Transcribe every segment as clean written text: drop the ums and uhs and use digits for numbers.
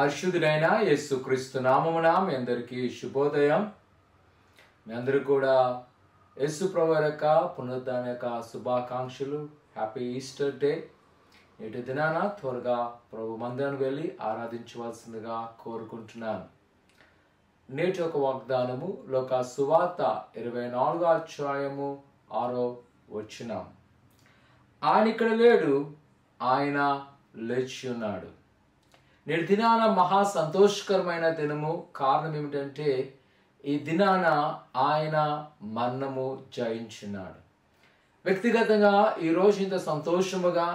పరిశుద్ధుడైన యేసుక్రీస్తు నామమున మీ అందరికీ శుభోదయం. మీ అందరూ కూడా యేసు ప్రభువు యొక్క పునరుద్ధాన యొక్క శుభాకాంక్షలు. Happy Easter day. నేటి దినాన త్వరగా ప్రభు మందిరానికి వెళ్ళి ఆరాధించవలసిందిగా కోరుకుంటున్నాను. నేటి యొక్క వాగ్దానము లోకా సువార్త 24వ అధ్యాయము 6వ వచనం. ఆయన ఇక్కడ లేడు, ఆయన లేచి ఉన్నాడు. నేటి దినాన మహా సంతోషకరమైన దినము. కారణం ఏమిటంటే ఈ దినాన ఆయన మరణము జయించున్నాడు. వ్యక్తిగతంగా ఈరోజు ఇంత సంతోషముగా,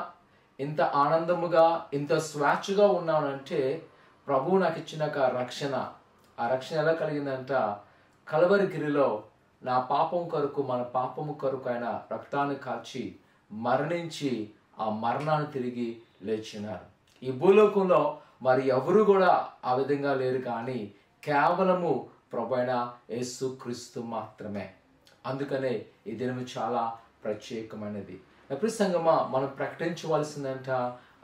ఇంత ఆనందముగా, ఇంత స్వేచ్ఛగా ఉన్నానంటే ప్రభువు నాకు ఇచ్చిన రక్షణ. ఆ రక్షణ ఎలా కలిగిందంట, కలవరిగిరిలో నా పాపం కొరకు, మన పాపము కొరకు ఆయన రక్తాన్ని కాచి మరణించి ఆ మరణాన్ని తిరిగి లేచినారు. ఈ భూలోకంలో మరి ఎవరు కూడా ఆ విధంగా లేరు, కానీ కేవలము ప్రభువైన యేసుక్రీస్తు మాత్రమే. అందుకనే ఈ దినము చాలా ప్రత్యేకమైనది. ఎప్పుడు సంగమా మనం ప్రకటించవలసిందంట,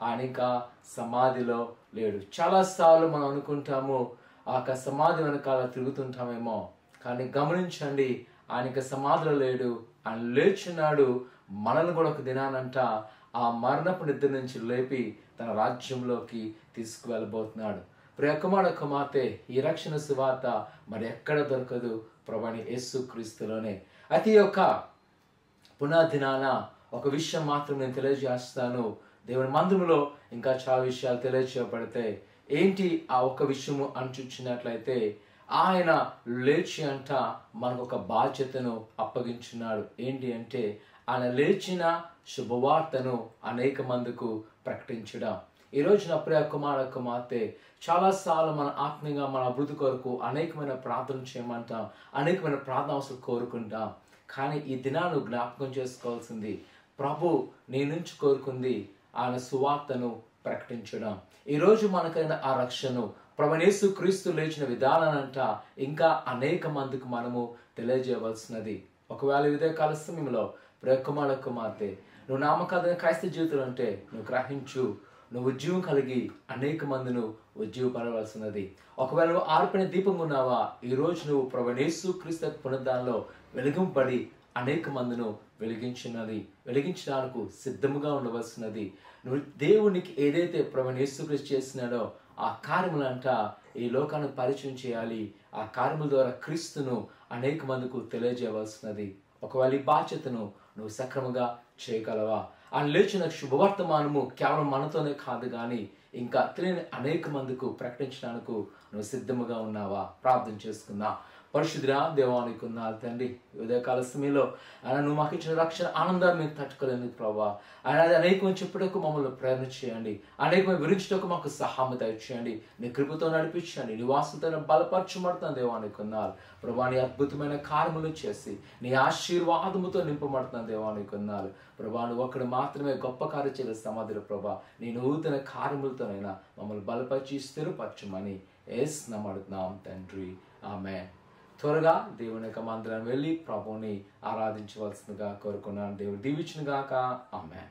ఆయన ఇంకా సమాధిలో లేడు. చాలాసార్లు మనం అనుకుంటాము ఆ సమాధి వెనకాల తిరుగుతుంటామేమో, కానీ గమనించండి, ఆయన సమాధిలో లేడు, ఆయన లేచున్నాడు. మనల్ని కూడా ఒక దినానంట ఆ మరణపు నిద్ర నుంచి లేపి తన రాజ్యంలోకి తీసుకువెళ్ళబోతున్నాడు. ప్రియ కుమారుడు కుమార్తె, ఈ రక్షణ సువార్త మరి ఎక్కడ దొరకదు, ప్రభువైన యేసుక్రీస్తులోనే. అయితే ఈ యొక్క పునర్దినాన ఒక విషయం మాత్రం నేను తెలియజేస్తాను. దేవుని మందిరంలో ఇంకా చాలా విషయాలు తెలియజేయబడితే ఏంటి ఆ ఒక్క విషయము అని చూచినట్లయితే, ఆయన లేచి అంట మనకు ఒక బాధ్యతను అప్పగించున్నాడు. ఏంటి అంటే ఆయన లేచిన శుభవార్తను అనేక మందికి ప్రకటించడం. ఈరోజు నా ప్రియ కుమార కుమార్తె, చాలాసార్లు మన ఆత్మీయంగా మన అభివృద్ధి కొరకు అనేకమైన ప్రార్థన చేయమంటాం, అనేకమైన ప్రార్థన అవసరం కోరుకుంటాం. కానీ ఈ దినాన్ని జ్ఞాపకం చేసుకోవాల్సింది, ప్రభు నీ నుంచి కోరుకుంది ఆయన సువార్తను ప్రకటించడం. ఈరోజు మనకైన ఆ రక్షణను ప్రభువైన యేసుక్రీస్తు లేచిన విధానానంట ఇంకా అనేక మందికి మనము తెలియజేయవలసినది. ఒకవేళ ఇదే కాల సమయంలో ప్రియ కుమార కుమార్తె, నువ్వు నామకార్థమైన క్రైస్తవ జీవితం అంటే నువ్వు గ్రహించు, నువ్వు ఉద్యోగం కలిగి అనేక మందిని ఉద్యోగపడవలసినది. ఒకవేళ నువ్వు ఆర్పిన దీపంగా ఉన్నావా, ఈరోజు నువ్వు ప్రభువైన యేసుక్రీస్తు పునరుద్ధానంలో వెలిగింపబడి అనేక మందిని వెలిగించడానికి సిద్ధముగా ఉండవలసినది. నువ్వు దేవునికి ఏదైతే ప్రభువైన యేసుక్రీస్తు చేసినాడో ఆ కార్యములంట ఈ లోకాన్ని పరిచయం చేయాలి. ఆ కార్యముల ద్వారా క్రీస్తును అనేక మందికి తెలియజేయవలసినది. ఒకవేళ ఈ బాధ్యతను నువ్వు సక్రమంగా చేయగలవా? ఆయన లేచిన శుభవర్తమానము కేవలం మనతోనే కాదు, కానీ ఇంకా తెలియని అనేక మందికి ప్రకటించడానికి నువ్వు సిద్ధముగా ఉన్నావా? ప్రార్థన చేసుకుందాం. పరిశుద్ధుడా, దేవానికి ఉన్నాను తండ్రి. ఉదయకాల సమయంలో ఆయన నువ్వు మాకు ఇచ్చిన రక్షణ ఆనందాన్ని మేము తట్టుకోలేదు ప్రభావ. ఆయన అది అనేకం చెప్పుటకు మమ్మల్ని ప్రేరణ చేయండి, అనేకమైన వివరించటకు మాకు సహాయం దయచేయండి, నీ కృపతో నడిపించండి, నివాసులతో బలపరచబడుతున్న దేవానికి ఉన్నారు ప్రభా. నీ అద్భుతమైన కార్యములు చేసి నీ ఆశీర్వాదముతో నింపబడుతున్న దేవానికి ఉన్నారు ప్రభా. నువ్వు ఒక్కడు మాత్రమే గొప్ప కార్యం చేయలేదు సమాధిలో ప్రభా. నీ నూతన కార్యములతోనైనా మమ్మల్ని బలపరిచి స్థిరపరచమని యేసు నామమున తండ్రి, ఆమేన్. త్వరగా దేవుని యొక్క మందిరానికి వెళ్ళి ప్రభువుని ఆరాధించవలసిందిగా కోరుకున్నాను. దేవుడు దీవించును గాక. ఆమేన్.